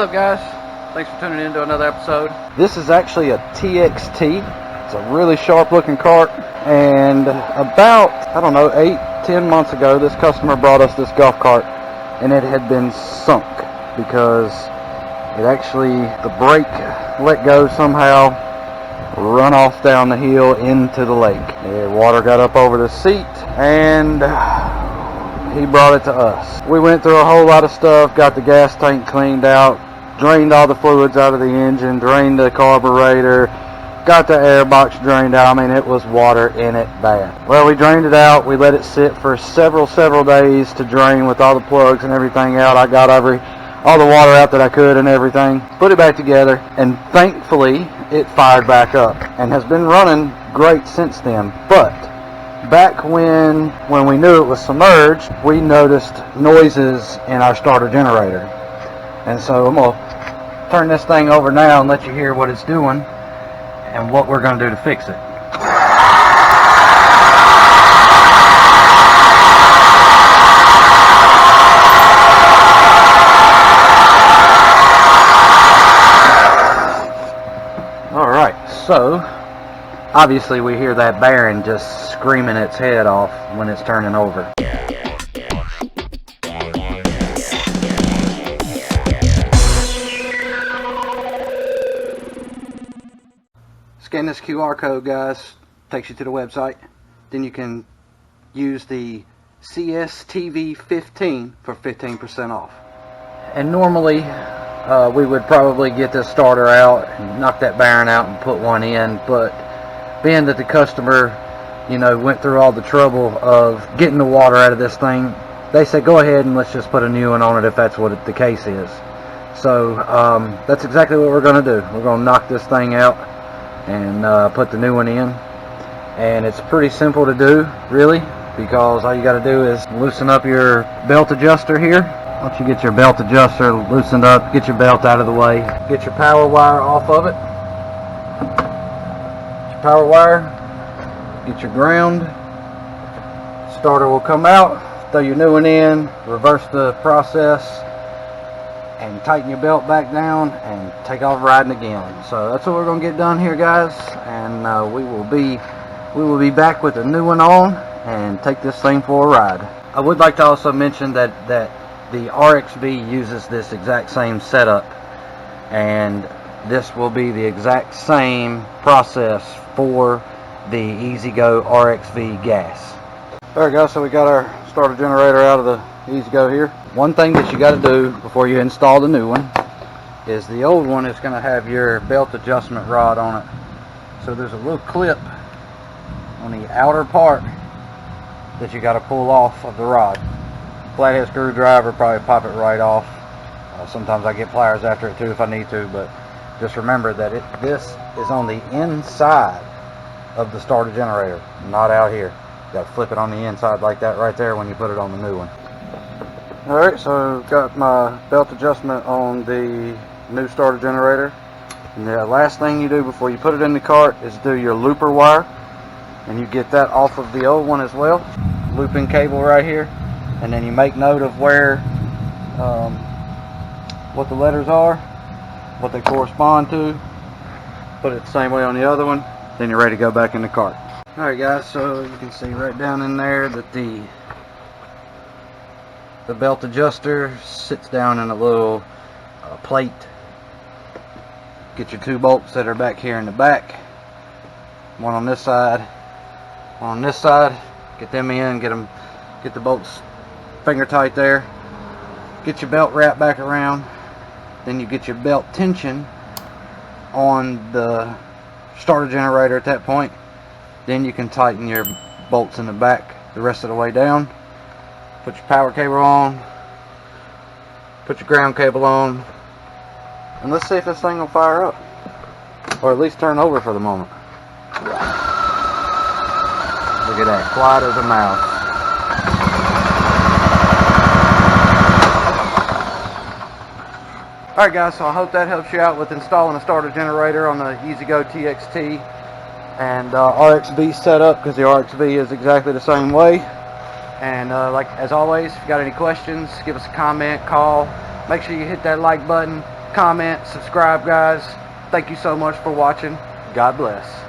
up, guys? Thanks for tuning in to another episode. This is actually a TXT. It's a really sharp looking cart, and about, I don't know, 8-10 months ago, this customer brought us this golf cart, and it had been sunk because it actually, the brake let go somehow, run off down the hill into the lake. The water got up over the seat, and he brought it to us. We went through a whole lot of stuff, got the gas tank cleaned out, drained all the fluids out of the engine, drained the carburetor, got the air box drained out. I mean, it was water in it bad. Well, we drained it out. We let it sit for several days to drain with all the plugs and everything out. I got all the water out that I could and everything. Put it back together, and thankfully it fired back up and has been running great since then. But back when we knew it was submerged, we noticed noises in our starter generator. And so I'm going to turn this thing over now and let you hear what it's doing and what we're going to do to fix it. Alright, so obviously we hear that bearing just screaming its head off when it's turning over. Scan this QR code, guys, takes you to the website. Then you can use the CSTV15 for 15% off. And normally we would probably get this starter out and knock that bearing out and put one in, but being that the customer, you know, went through all the trouble of getting the water out of this thing, they said go ahead and let's just put a new one on it if that's what the case is. So that's exactly what we're going to do. We're going to knock this thing out and put the new one in, and it's pretty simple to do, really, because all you got to do is loosen up your belt adjuster here. Once you get your belt adjuster loosened up, get your belt out of the way, get your power wire off of it, get your power wire, get your ground, starter will come out, throw your new one in, reverse the process, and tighten your belt back down and take off riding again. So that's what we're going to get done here, guys, and we will be back with a new one on and take this thing for a ride. I would like to also mention that the RXV uses this exact same setup, and this will be the exact same process for the EZGO RXV gas. Alright, guys, so we got our starter generator out of the EZGO here. One thing that you got to do before you install the new one is the old one is going to have your belt adjustment rod on it. So there's a little clip on the outer part that you got to pull off of the rod. Flathead screwdriver probably pop it right off. Sometimes I get pliers after it too if I need to, but just remember that this is on the inside of the starter generator, not out here. You got to flip it on the inside like that right there when you put it on the new one. Alright, so got my belt adjustment on the new starter generator. And the last thing you do before you put it in the cart is do your looper wire. And you get that off of the old one as well. Looping cable right here. And then you make note of where, what the letters are, what they correspond to. Put it the same way on the other one. Then you're ready to go back in the cart. Alright, guys, so you can see right down in there that the belt adjuster sits down in a little plate. Get your two bolts that are back here in the back. One on this side, one on this side. Get them in, get the bolts finger tight there. Get your belt wrapped back around. Then you get your belt tension on the starter generator at that point. Then you can tighten your bolts in the back the rest of the way down. Put your power cable on, put your ground cable on, and let's see if this thing will fire up, or at least turn over for the moment. Look at that, quiet as a mouse. Alright, guys, so I hope that helps you out with installing a starter generator on the EZGO TXT and RXV setup, because the RXV is exactly the same way. And like as always, if you got any questions, give us a comment, call. Make sure you hit that like button comment, subscribe, guys. Thank you so much for watching. God bless.